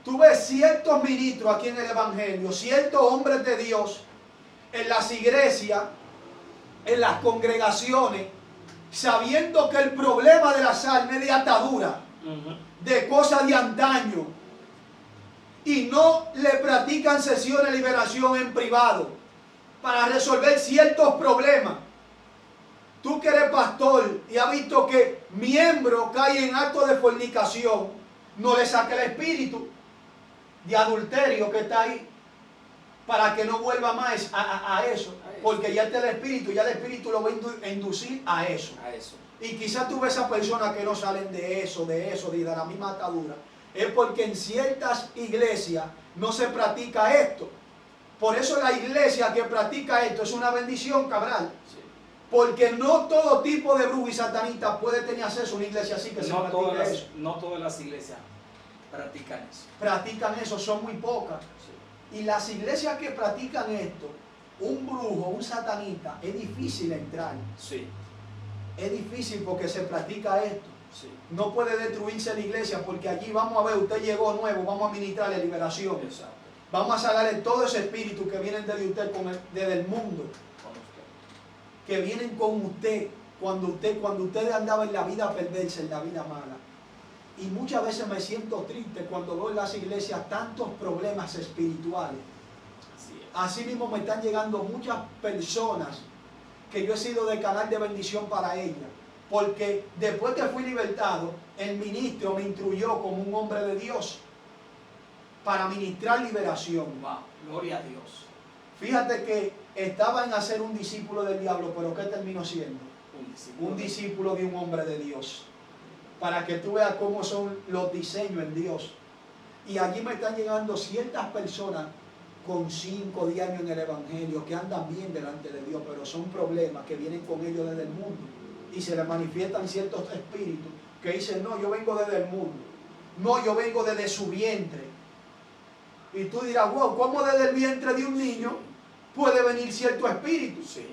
tú ves ciertos ministros aquí en el Evangelio, ciertos hombres de Dios en las iglesias, en las congregaciones, sabiendo que el problema de las almas es de atadura, de cosas de antaño, y no le practican sesiones de liberación en privado para resolver ciertos problemas. Tú que eres pastor y has visto que miembros caen en actos de fornicación, no le saque el espíritu de adulterio que está ahí. para que no vuelva más a eso. Porque ya está el espíritu lo va a inducir a eso. Y quizás tú ves a personas que no salen de eso, de la misma atadura. Es porque en ciertas iglesias no se practica esto. Por eso la iglesia que practica esto es una bendición, Cabral. Porque no todo tipo de brujo y satanista puede tener acceso a una iglesia así que se practica eso. No todas las iglesias practican eso. Practican eso, son muy pocas. Y las iglesias que practican esto, un brujo, un satanista, es difícil entrar. Sí. Es difícil porque se practica esto. Sí. No puede destruirse la iglesia porque allí vamos a ver, usted llegó nuevo, vamos a ministrarle liberación. Exacto. Vamos a sacarle todo ese espíritu que vienen desde usted, desde el mundo. Que vienen con usted cuando usted andaba en la vida perversa, en la vida mala. Y muchas veces me siento triste cuando veo en las iglesias tantos problemas espirituales. Así mismo me están llegando muchas personas que yo he sido de canal de bendición para ellas. Porque después que fui libertado, el ministro me instruyó como un hombre de Dios para ministrar liberación. Wow, gloria a Dios. Fíjate que estaba en hacer un discípulo del diablo, pero ¿qué terminó siendo? Un discípulo de un hombre de Dios. Para que tú veas cómo son los diseños en Dios. Y allí me están llegando ciertas personas con 5 o 10 años en el Evangelio, que andan bien delante de Dios, pero son problemas que vienen con ellos desde el mundo. Y se les manifiestan ciertos espíritus que dicen, no, yo vengo desde el mundo. No, yo vengo desde su vientre. Y tú dirás, wow, ¿cómo desde el vientre de un niño puede venir cierto espíritu? Sí.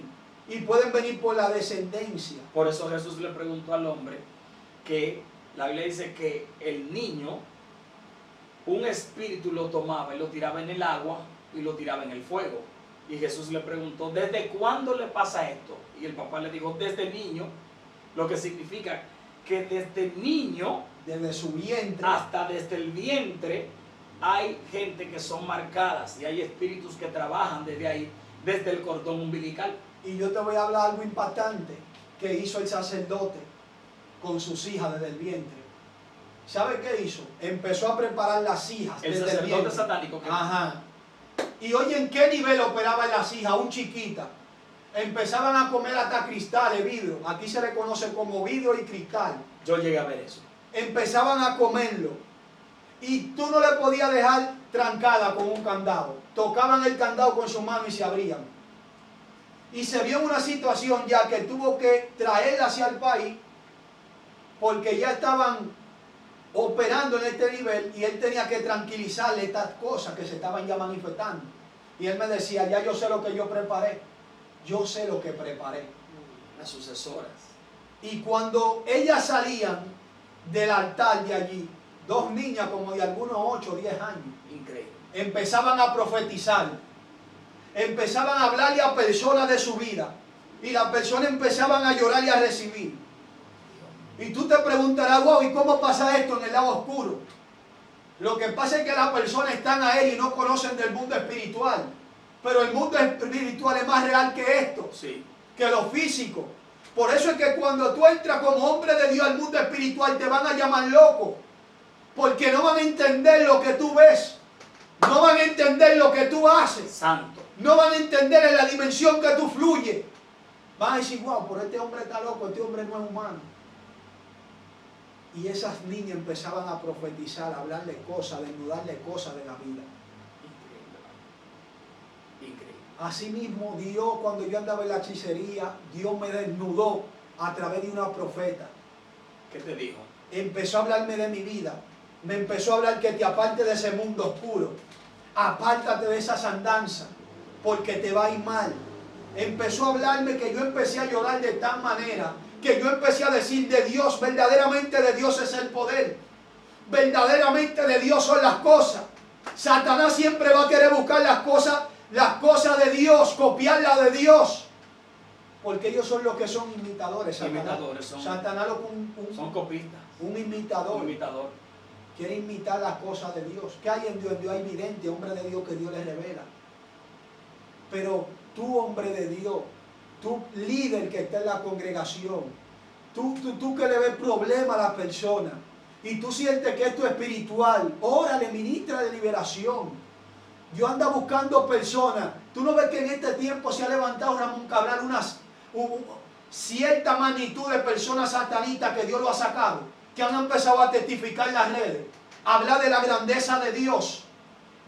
Y pueden venir por la descendencia. Por eso Jesús le preguntó al hombre que la Biblia dice que el niño, un espíritu lo tomaba y lo tiraba en el agua y lo tiraba en el fuego. Y Jesús le preguntó, ¿desde cuándo le pasa esto? Y el papá le dijo, desde niño, lo que significa que desde niño, desde su vientre, hasta desde el vientre, hay gente que son marcadas y hay espíritus que trabajan desde ahí, desde el cordón umbilical. Y yo te voy a hablar algo impactante que hizo el sacerdote con sus hijas desde el vientre. ¿Sabe qué hizo? Empezó a preparar las hijas el desde el sacerdote vientre. satánico. Ajá. Y oye, ¿en qué nivel operaban las hijas? Aún chiquitas. Empezaban a comer hasta cristales, vidrio. Aquí se le conoce como vidrio y cristal. Yo llegué a ver eso. Empezaban a comerlo. Y tú no le podías dejar trancada con un candado. Tocaban el candado con su mano y se abrían. Y se vio una situación ya que tuvo que traerla hacia el país porque ya estaban operando en este nivel y él tenía que tranquilizarle estas cosas que se estaban ya manifestando. Y él me decía, ya yo sé lo que yo preparé. Yo sé lo que preparé. Las sucesoras. Y cuando ellas salían del altar de allí, 2 niñas como de algunos 8 o 10 años. Increíble. Empezaban a profetizar. Empezaban a hablarle a personas de su vida. Y las personas empezaban a llorar y a recibir. Y tú te preguntarás, wow, ¿y cómo pasa esto en el lado oscuro? Lo que pasa es que las personas están a él y no conocen del mundo espiritual. Pero el mundo espiritual es más real que esto. Sí. Que lo físico. Por eso es que cuando tú entras como hombre de Dios al mundo espiritual te van a llamar loco. Porque no van a entender lo que tú ves. No van a entender lo que tú haces. Santo. No van a entender en la dimensión que tú fluyes. Van a decir, wow, pero este hombre está loco, este hombre no es humano. Y esas niñas empezaban a profetizar, a hablarle cosas, a desnudarle cosas de la vida. Increíble. Asimismo, Dios, cuando yo andaba en la hechicería, Dios me desnudó a través de una profeta. ¿Qué te dijo? Empezó a hablarme de mi vida. Me empezó a hablar que te aparte de ese mundo oscuro. Apártate de esas andanzas, porque te va a ir mal. Empezó a hablarme que yo empecé a llorar de tal manera que yo empecé a decir de Dios, verdaderamente de Dios es el poder. Verdaderamente de Dios son las cosas. Satanás siempre va a querer buscar las cosas de Dios, copiarlas de Dios. Porque ellos son los que son imitadores. Satanás son copistas. Un imitador. Un imitador. Quiere imitar las cosas de Dios. ¿Qué hay en Dios? En Dios hay vidente, hombre de Dios que Dios les revela. Pero tú, hombre de Dios, tú líder que está en la congregación, tú que le ves problemas a la persona y tú sientes que esto es espiritual, órale, ministra de liberación. Dios anda buscando personas. Tú no ves que en este tiempo se ha levantado Ramón Cabral cierta magnitud de personas satanistas que Dios lo ha sacado, que han empezado a testificar en las redes, hablar de la grandeza de Dios,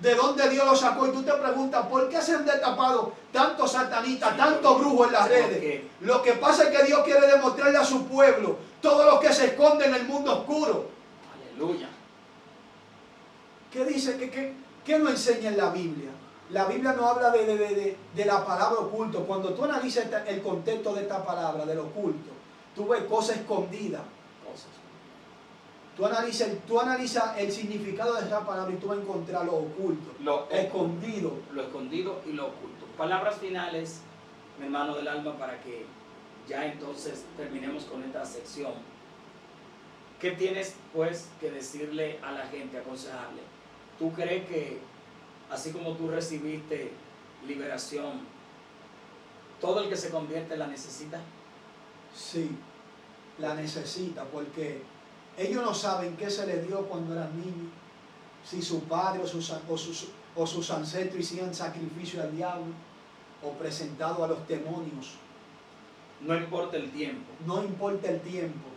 de dónde Dios lo sacó. Y tú te preguntas, ¿por qué se han destapado tantos satanistas, tantos brujos en las redes? Lo que pasa es que Dios quiere demostrarle a su pueblo todo lo que se esconde en el mundo oscuro. Aleluya. ¿Qué dice? ¿Qué nos enseña en la Biblia? La Biblia nos habla de la palabra oculto. Cuando tú analizas el contexto de esta palabra, del oculto, tú ves cosas escondidas. Tú analizas el significado de esta palabra y tú vas a encontrar lo oculto, lo escondido. Lo escondido y lo oculto. Palabras finales, mi hermano del alma, para que ya entonces terminemos con esta sección. ¿Qué tienes pues que decirle a la gente, aconsejarle? ¿Tú crees que así como tú recibiste liberación, todo el que se convierte la necesita? Sí, la necesita, porque ellos no saben qué se les dio cuando eran niños, si su padre o sus ancestros hicieron sacrificio al diablo o presentado a los demonios. No importa el tiempo. No importa el tiempo.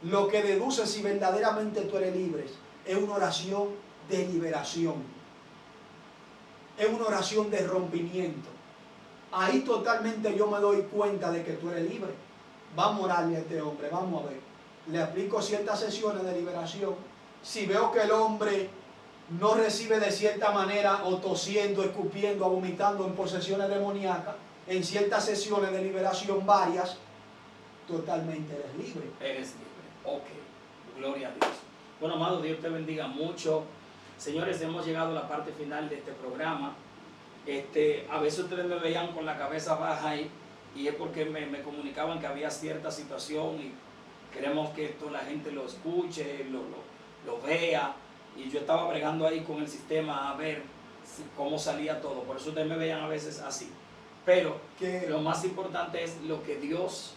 Lo que deduce si verdaderamente tú eres libre es una oración de liberación. Es una oración de rompimiento. Ahí totalmente yo me doy cuenta de que tú eres libre. Vamos a orarle a este hombre, vamos a ver. Le aplico ciertas sesiones de liberación. Si veo que el hombre no recibe de cierta manera, o tosiendo, escupiendo, o vomitando en posesiones demoníacas, en ciertas sesiones de liberación varias, totalmente eres libre. Eres libre. Ok. Gloria a Dios. Bueno, amado, Dios te bendiga mucho. Señores, hemos llegado a la parte final de este programa. A veces ustedes me veían con la cabeza baja y es porque me comunicaban que había cierta situación y queremos que esto la gente lo escuche, lo vea. Y yo estaba bregando ahí con el sistema a ver cómo salía todo. Por eso ustedes me veían a veces así. Pero lo más importante es lo que Dios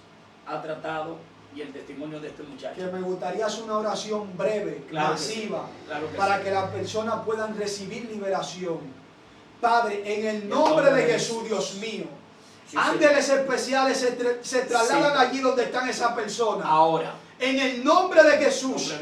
ha tratado y el testimonio de este muchacho. Que me gustaría hacer una oración breve, claro, masiva, claro que para sí, que las personas puedan recibir liberación. Padre, en el nombre de Jesús, Dios mío, sí, ángeles especiales se trasladan allí donde están esas personas. Ahora, en el nombre de Jesús,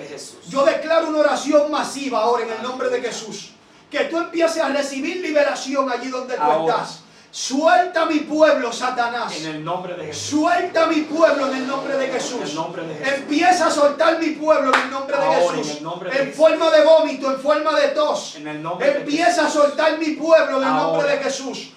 yo declaro una oración masiva ahora en el nombre de Jesús. Que tú empieces a recibir liberación allí donde tú estás. Suelta a mi pueblo, Satanás. En el nombre de Jesús. Suelta a mi pueblo en el nombre de Jesús. En el nombre de Jesús. Empieza a soltar mi pueblo en el nombre de Jesús. En el nombre de Jesús. Forma de vómito, en forma de tos. En el nombre de Empieza a soltar mi pueblo en el nombre de Jesús.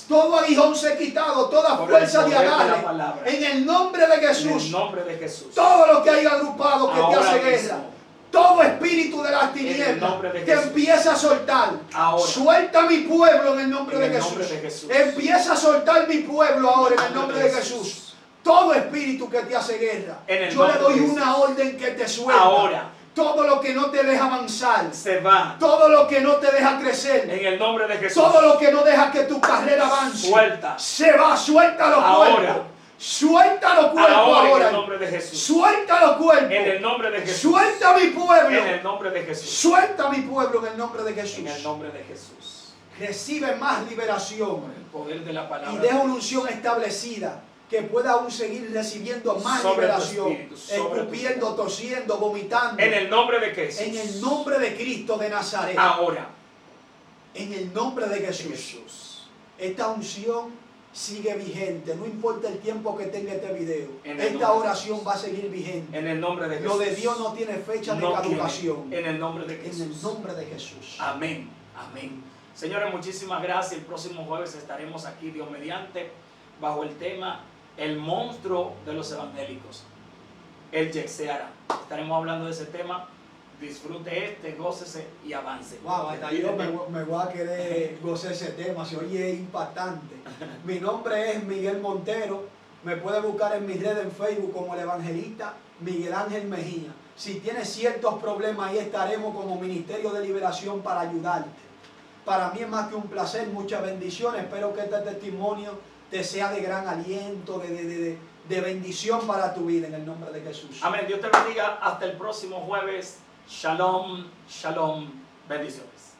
Todo aguijón se ha quitado, toda fuerza de agarre. En el nombre de Jesús. En el nombre de Jesús. Todo lo que haya agrupado que te hace guerra. Todo espíritu de las tinieblas que empieza a soltar. Ahora. Suelta mi pueblo en el nombre de Jesús. Empieza a soltar mi pueblo ahora en el nombre de Jesús. Todo espíritu que te hace guerra. Yo le doy una orden que te suelta. Ahora. Todo lo que no te deja avanzar. Se va. Todo lo que no te deja crecer. En el nombre de Jesús. Todo lo que no deja que tu carrera avance. Suelta. Se va. Suéltalo ahora. Suéltalo cuerpo ahora. En el nombre de Jesús. Suéltalo cuerpo. En el nombre de Jesús. Suelta mi pueblo. En el nombre de Jesús. Suelta mi pueblo en el nombre de Jesús. En el nombre de Jesús. Recibe más liberación. Por el poder de la palabra. Y deja una unción establecida que pueda aún seguir recibiendo más liberación. Escupiendo, tosiendo, vomitando. En el nombre de Jesús. En el nombre de Cristo de Nazaret. Ahora. En el nombre de Jesús. Esta unción sigue vigente, no importa el tiempo que tenga este video. Esta oración va a seguir vigente. En el nombre de Jesús. Lo de Dios no tiene fecha de caducación. En el nombre de Jesús. En el nombre de Jesús. Amén. Amén. Señores, muchísimas gracias. El próximo jueves estaremos aquí, Dios mediante, bajo el tema El monstruo de los evangélicos, el Yexeara. Estaremos hablando de ese tema. Disfrute gócese y avance. Wow, hasta yo me voy a querer gozar ese tema, se oye impactante. Mi nombre es Miguel Montero, me puede buscar en mis redes en Facebook como el evangelista Miguel Ángel Mejía. Si tienes ciertos problemas, ahí estaremos como Ministerio de Liberación para ayudarte. Para mí es más que un placer, muchas bendiciones. Espero que este testimonio te sea de gran aliento, de bendición para tu vida en el nombre de Jesús. Amén. Dios te bendiga. Hasta el próximo jueves. Shalom, shalom, bendiciones.